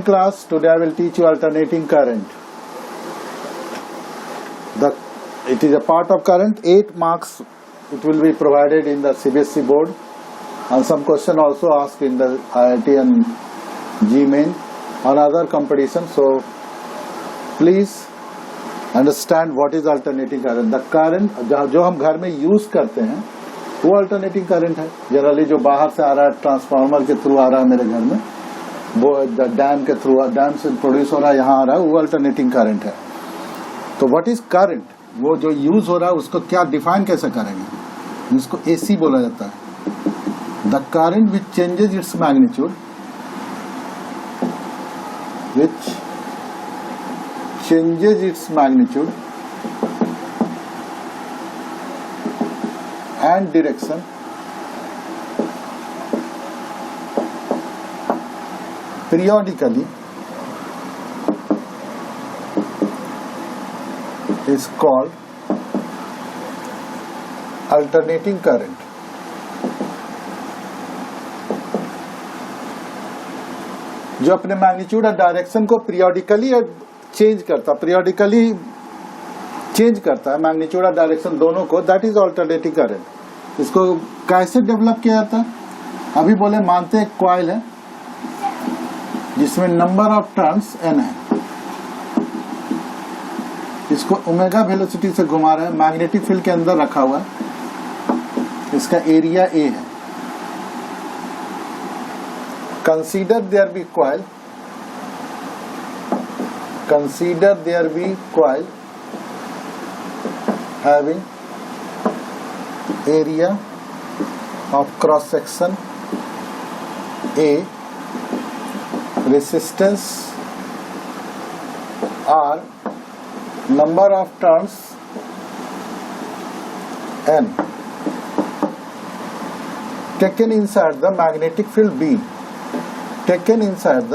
Class, today I will teach you alternating current. It is a part of current. 8 marks it will be provided in the CBSE board, and some question also asked in the IIT and GMain or other competition. So please understand what is alternating current. The current जो हम घर में use करते हैं वो alternating current है. Generally जो बाहर से आ रहा है, ट्रांसफार्मर के थ्रू आ रहा है मेरे घर में, वो डैम के थ्रू, डैम से प्रोड्यूस हो रहा है, यहाँ आ रहा है, वो अल्टरनेटिंग करंट है. तो व्हाट इज करंट, वो जो यूज हो रहा है उसको क्या डिफाइन कैसे करेंगे, इसको एसी बोला जाता है. The current which changes its magnitude, which changes its magnitude and direction periodically is called alternating current. जो अपने मैग्नीट्यूड और डायरेक्शन को पीरियोडिकली चेंज करता है मैग्नीट्यूड और डायरेक्शन दोनों को, दैट इज अल्टरनेटिंग करंट. इसको कैसे डेवलप किया जाता है, अभी बोले मानते हैं कॉइल है जिसमें नंबर ऑफ टर्न्स n है, इसको ओमेगा वेलोसिटी से घुमा रहा है, मैग्नेटिक फील्ड के अंदर रखा हुआ है, इसका एरिया a है. Consider there be coil having area of cross section a, resistance R, number of turns N, taken inside the magnetic field B, taken inside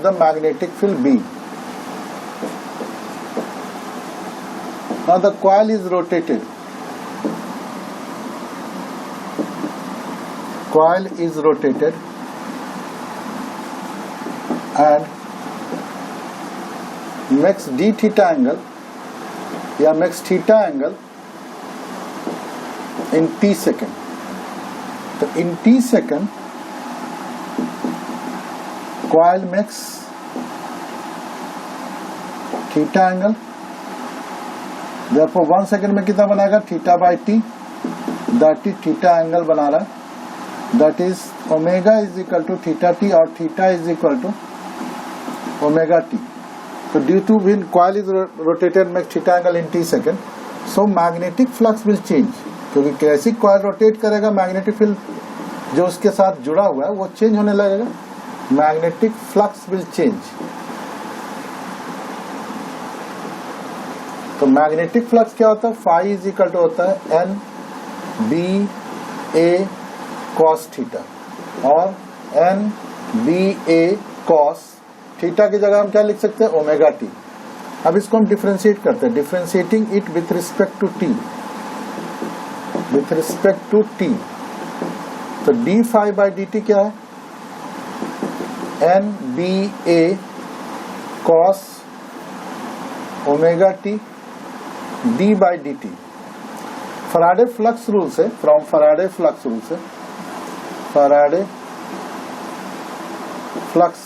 the magnetic field B. Now the coil is rotated. Coil is rotated and makes d theta angle या makes theta angle in t second. तो in t second coil makes theta angle. Therefore 1 second में कितना बनाएगा, theta by T, that is theta angle बना रहा है. That is omega is equal to theta t or theta is equal to omega t. So due to when coil is rotated makes theta angle in t second, so magnetic flux will change. क्योंकि कैसी coil rotate करेगा, magnetic field जो उसके साथ जुड़ा हुआ है वो change होने लगेगा, magnetic flux will change. तो magnetic flux क्या होता है, phi is equal to होता है n b a cos theta, और n b a cos theta की जगह हम क्या लिख सकते हैं, ओमेगा टी. अब इसको हम डिफरेंशिएट करते हैं, differentiating it with respect to T, तो D phi by D T क्या है, n b a cos omega T D by D T. Faraday flux rule से, from Faraday flux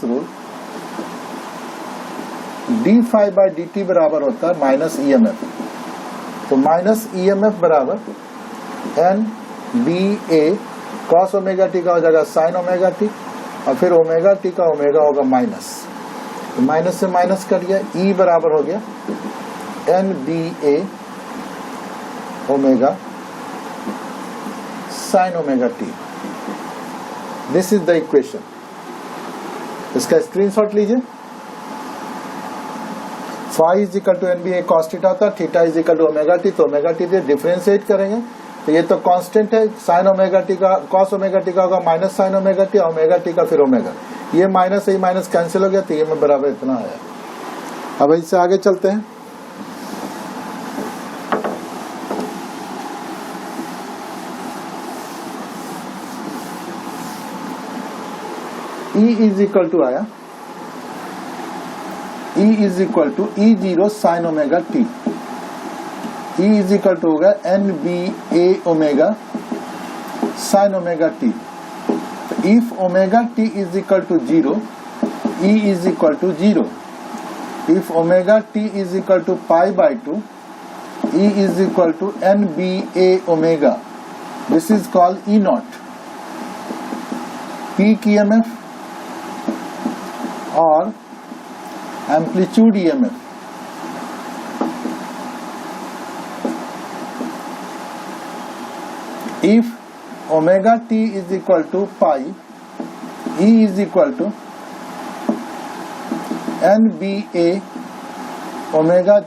rule D phi by D T बराबर होता है minus E M F. तो minus E M F बराबर N B A cos omega T का हो जाएगा sine omega T, और फिर ओमेगा टी का ओमेगा होगा माइनस, तो माइनस से माइनस कर दिया, ई बराबर हो गया N B A omega sine omega T. This is the equation. इसका स्क्रीनशॉट लीजिए. Phi is equal to N B A cos theta होता है, theta is equal to omega T, तो ओमेगा टी डिफरेंशिएट करेंगे तो ये तो कांस्टेंट है, साइन ओमेगा टी का कॉस ओमेगा टी का होगा minus sine omega T, omega T का फिर ओमेगा, ये माइनस से माइनस कैंसिल हो गया, तो ये में बराबर इतना आया. अब इससे आगे चलते हैं. E इज इक्वल टू आया, E is equal to E0 sine omega T, E is equal to होगा NBA omega sine omega T. If omega T is equal to 0, E is equal to 0। If omega T is equal to pi by 2, E is equal to NBA omega. This is called E naught. Peak EMF or amplitude EMF. If omega t is equal to pi, E is equal to NBA omega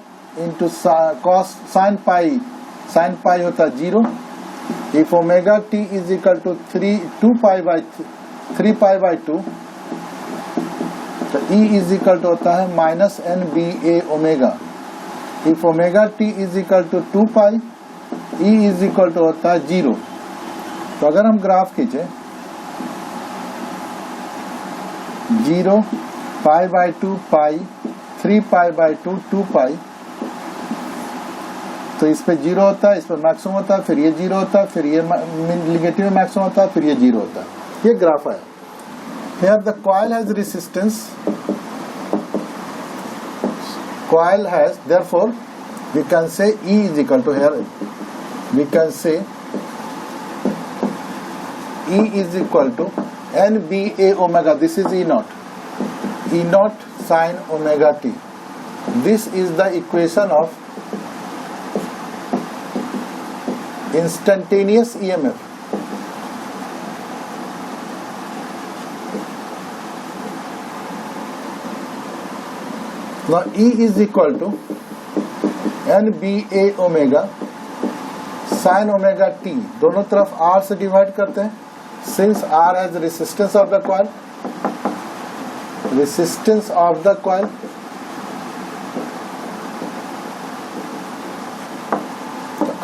into cos sin pi होता है 0। if omega t is equal to 3 pi by 2, तो E is equal to होता है minus NBA omega। if omega t is equal to 2 pi, E is equal to होता है 0। तो अगर हम ग्राफ खींचे 0 pi by 2 pi 3 pi by 2 2 pi, तो इस पे 0 होता है, इस पे मैक्सिमम होता है, फिर ये 0 होता है, फिर ये नेगेटिव मैक्सिमम होता है, फिर ये 0 होता है। ये ग्राफ है। Here the coil has resistance, coil has, therefore we can say E is equal to, here we can say E is equal to NBA omega, this is E naught, E naught sin omega t। This is the equation of instantaneous EMF। Now E is equal to NBA omega sin omega t, दोनों तरफ R से divide करते हैं। Since R has resistance of the coil, resistance of the coil,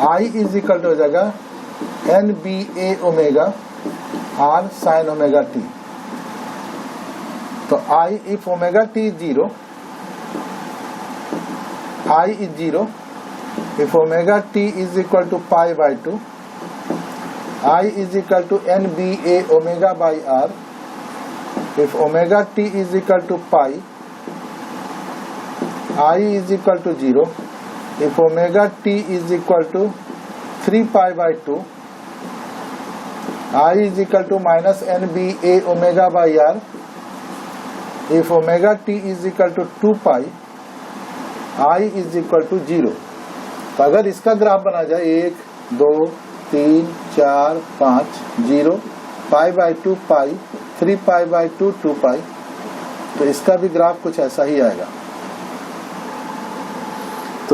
I is equal to हो जाएगा NBA omega R sin omega t। तो I, if omega t is 0, I is 0। if omega t is equal to pi by 2, I is equal to NBA omega by R। if omega t is equal to pi, I is equal to 0। if omega t is equal to 3 pi by 2, I is equal to minus NBA omega by R। if omega t is equal to 2 pi, I is equal to 0। तो अगर इसका graph बना जाए 1 2 3 4 5 0 पाई by 2 pi 3 pi by 2 2 पाई, तो इसका भी graph कुछ ऐसा ही आएगा। तो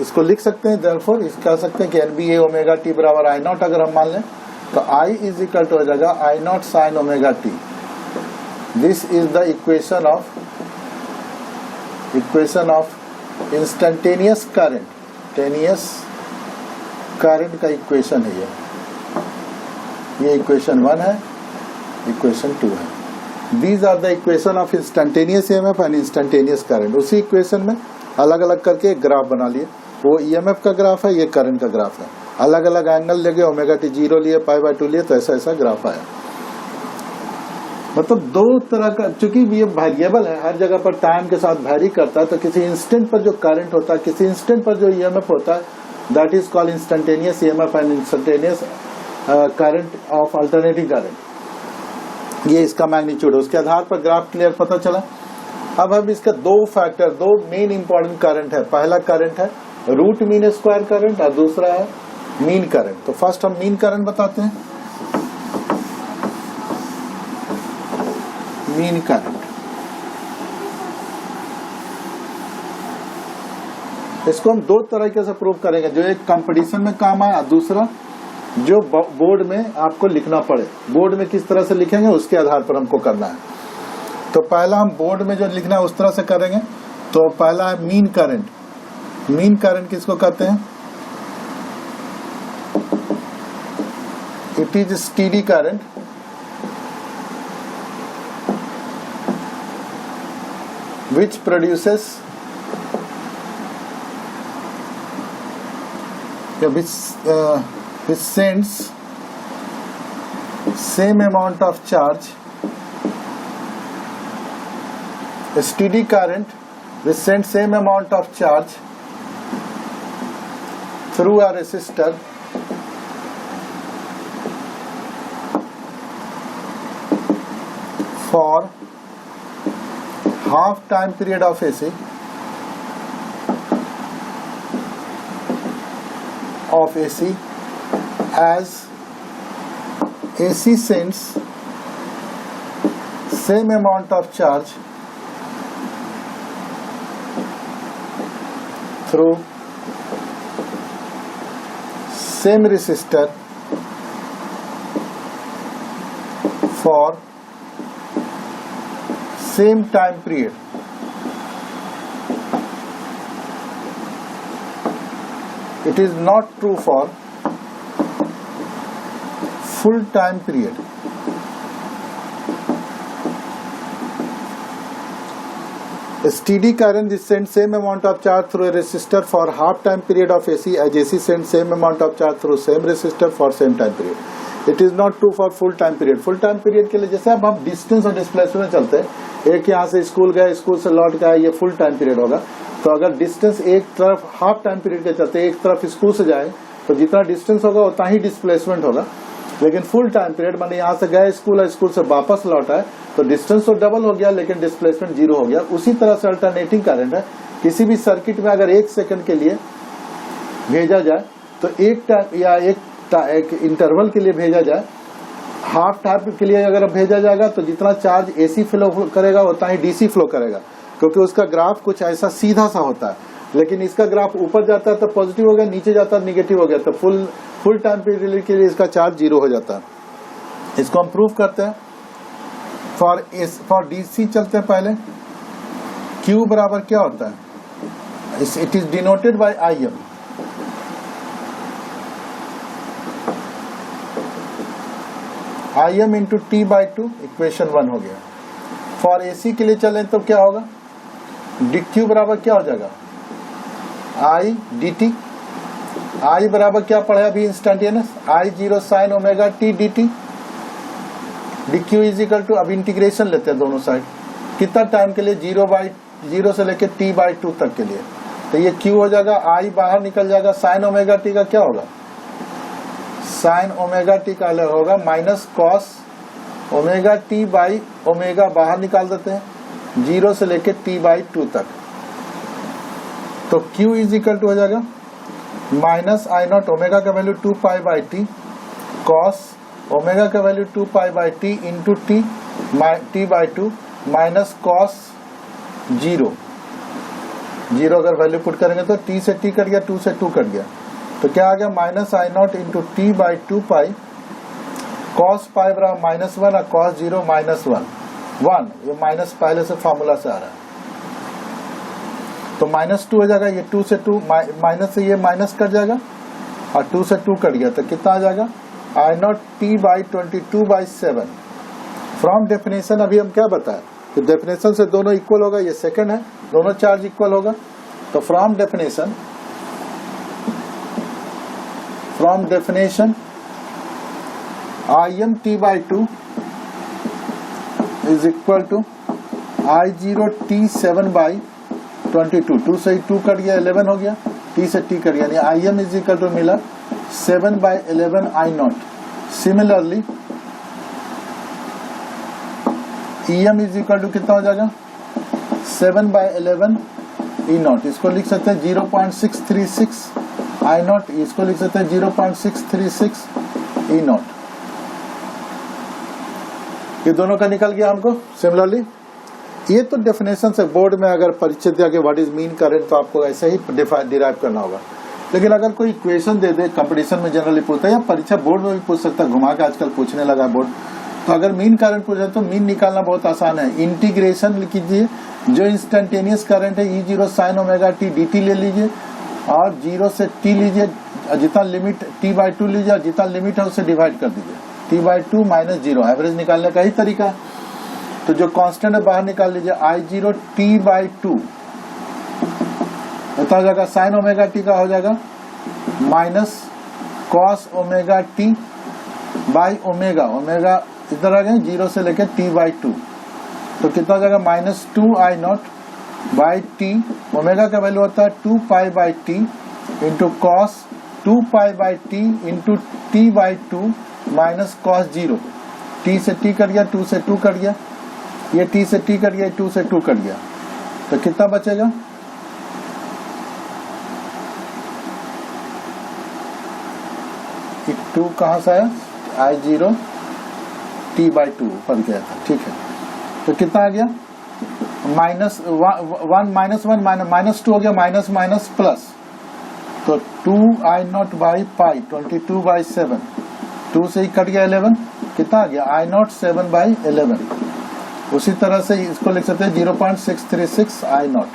इसको लिख सकते हैं, therefore इस कह सकते हैं कि NBA ओमेगा टी बराबर I नॉट अगर हम मान लें, तो I इज इक्वल टू हो जाएगा I naught sine omega T. This is the equation of instantaneous current, टेनियस करंट का इक्वेशन है ये इक्वेशन 1 है, इक्वेशन 2 है। These are the equation of instantaneous EMF and instantaneous current. उसी इक्वेशन में अलग अलग करके एक ग्राफ बना लिए, वो EMF का ग्राफ है, ये करंट का ग्राफ है। अलग अलग एंगल लगे, ओमेगा टी 0 लिए, पाई बाय 2 लिए, तो ऐसा ऐसा ग्राफ आया। मतलब दो तरह का, चूंकि ये वेरिएबल है, हर जगह पर टाइम के साथ वैरी करता है, तो किसी इंस्टेंट पर जो करंट होता है, किसी इंस्टेंट पर जो EMF होता है, that is called instantaneous EMF and instantaneous current of alternating current. ये इसका मैग्नीट्यूड है, उसके आधार पर ग्राफ क्लियर पता चला। अब हम इसका दो मेन इंपॉर्टेंट करंट है। पहला करंट है रूट मीन स्क्वायर करंट और दूसरा है मीन करंट। तो फर्स्ट हम मीन करंट बताते हैं। मीन करंट, इसको हम दो तरीके से प्रूव करेंगे, जो एक कंपटीशन में काम आए और दूसरा जो बोर्ड में आपको लिखना पड़े। बोर्ड में किस तरह से लिखेंगे उसके आधार पर हमको करना है। तो पहला हम बोर्ड में जो लिखना है उस तरह से करेंगे। तो पहला है मीन करंट। मीन करंट किसको कहते हैं? It is steady current which produces which sends same amount of charge, a steady current which sends same amount of charge through a resistor for half time period of AC as AC sends same amount of charge through same resistor for same time period. It is not true for full time period. A steady current is sent same amount of charge through a resistor for half time period of AC as AC sends same amount of charge through same resistor for same time period. It is not true for full time period. Full time period के लिए जैसे अब हम distance और displacement चलते हैं, एक यहाँ से स्कूल गए, स्कूल से लौट गए, ये फुल टाइम पीरियड होगा. तो अगर डिस्टेंस एक तरफ हाफ टाइम पीरियड के चलते एक तरफ स्कूल से जाए तो जितना डिस्टेंस होगा उतना ही डिस्प्लेसमेंट होगा. लेकिन फुल टाइम पीरियड माने यहाँ से गए स्कूल और स्कूल से वापस लौटा है तो डिस्टेंस तो डबल हो गया लेकिन डिस्प्लेसमेंट जीरो हो गया. उसी तरह से अल्टरनेटिंग करंट है. किसी भी सर्किट में अगर एक सेकंड के लिए भेजा जाए तो एक टाइम या एक इंटरवल के लिए भेजा जाए, हाफ टाइम के लिए अगर भेजा जाएगा तो जितना चार्ज एसी फ्लो करेगा उतना ही डीसी फ्लो करेगा, क्योंकि उसका ग्राफ कुछ ऐसा सीधा सा होता है. लेकिन इसका ग्राफ ऊपर जाता है तो पॉजिटिव हो गया, नीचे जाता है निगेटिव हो गया, तो फुल टाइम पीरियड के लिए इसका चार्ज जीरो हो जाता है. इसको हम प्रूव करते हैं. फॉर डीसी चलते हैं पहले. क्यू बराबर क्या होता है? It is denoted by I am. I am into T by to, equation 1 हो गया. फॉर एसी के लिए चलें तो क्या होगा? डी क्यू बराबर क्या हो जाएगा? I D T. आई बराबर क्या पढ़ा अभी instantaneous? I zero sine omega T D T. D Q is equal to, अब इंटीग्रेशन लेते हैं दोनों साइड. कितना टाइम के लिए? 0 से लेके टी बाई टू तक के लिए. तो ये क्यू हो जाएगा, आई बाहर निकल जाएगा, साइन ओमेगा टी का क्या होगा? साइन ओमेगा टी का अलग होगा minus cos omega T by omega बाहर निकाल देते हैं 0 से लेके टी बाई टू तक. तो Q इज इक्वल टू हो जाएगा माइनस आई नॉट ओमेगा का value 2 pi by T cos omega का value 2 pi by T into T by two minus cos 0 अगर वैल्यू पुट करेंगे तो t से t कट गया, 2 से 2 कट गया, तो क्या आ गया? Minus I not into T by 2 pi cos pi बराबर -1 और कॉस 0 -1. ये माइनस पहले से फॉर्मूला से आ रहा है तो -2 हो जाएगा. ये 2 से 2 माइनस से ये माइनस कट जाएगा और 2 से 2 कट गया तो कितना आ जाएगा? I naught T by 22/7. From definition अभी हम क्या बताए कि डेफिनेशन से दोनों इक्वल होगा. ये सेकंड है, दोनों चार्ज इक्वल होगा. तो from definition I M T by 2 is equal to I zero T 7/22. 2 से 2 कट गया, 11 हो गया, t से t कट गया, यानी I M is equal to मिला 7/11 I naught. Similarly E M is equal to कितना हो जाएगा? 7/11 ई नॉट. इसको लिख सकते हैं 0.636 आई नॉट. इसको लिख सकते हैं 0.636 ई नॉट. ये दोनों का निकल गया हमको. सिमिलरली ये तो डेफिनेशन से बोर्ड में अगर परिचय दिया कि व्हाट इज मीन करंट तो आपको ऐसे ही डिराइव करना होगा. लेकिन अगर कोई इक्वेशन दे दे, कंपटीशन में जनरली पूछता है या परीक्षा बोर्ड में भी पूछ सकता है, घुमा के आजकल पूछने लगा बोर्ड. तो अगर मीन करंट पूछे तो मीन निकालना बहुत आसान है. इंटीग्रेशन कीजिए, जो इंस्टेंटेनियस करंट है E0 sine omega T D T ले लीजिए और 0 से t लीजिए, जितना लिमिट t बाई 2 लीजिए और जितना लिमिट है उससे डिवाइड कर दीजिए. t बाई 2 -0 एवरेज निकालने का ही तरीका है. तो जो कांस्टेंट है बाहर निकाल लीजिए, I0 t/2 इतना हो जाएगा, साइन ओमेगा टी का हो जाएगा minus cos omega T by omega, omega इधर आ गए 0 से लेकर t/2, तो कितना हो जाएगा -2I0 बाई टी, ओमेगा का वैल्यू होता है 2π/t into cos 2π/t into t/2 minus cos 0, t से t कट गया, 2 से 2 कट गया, ये t से t कट गया, 2 से 2 कट गया, तो कितना बचेगा, टू कहाँ से आया, I0 t/2 ऊपर गया था, ठीक है, तो कितना आ गया -1 हो गया, माइनस माइनस प्लस, तो 2I0 बाई पाई 22/7, 2 से ही कट गया 11, कितना आ गया I0 7/11। उसी तरह से इसको लिख सकते हैं 0.636 I0।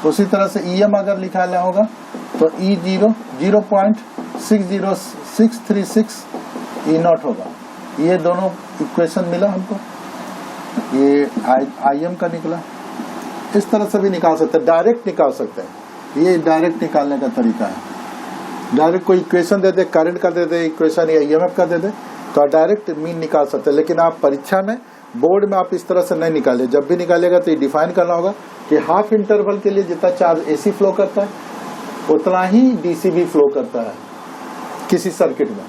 उसी तरह से EM अगर निकालना होगा तो E0 0.60636 E0 होगा। ये दोनों इक्वेशन मिला हमको, ये IM का निकला। इस तरह से भी निकाल सकते हैं, डायरेक्ट निकाल सकते हैं, ये डायरेक्ट निकालने का तरीका है। डायरेक्ट कोई इक्वेशन दे दे, करंट का दे दे इक्वेशन या EMF का दे दे, तो डायरेक्ट मीन निकाल सकते हैं। लेकिन आप परीक्षा में, बोर्ड में आप इस तरह से नहीं निकाले, जब भी निकालेगा तो ये डिफाइन करना होगा कि हाफ इंटरवल के लिए जितना चार्ज AC फ्लो करता है उतना ही DC भी फ्लो करता है किसी सर्किट में।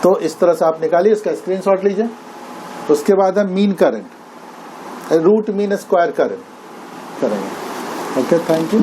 तो इस तरह से आप निकालिए, इसका स्क्रीनशॉट लीजिए। उसके बाद है mean current, root mean square current करेंगे। Okay, thank you.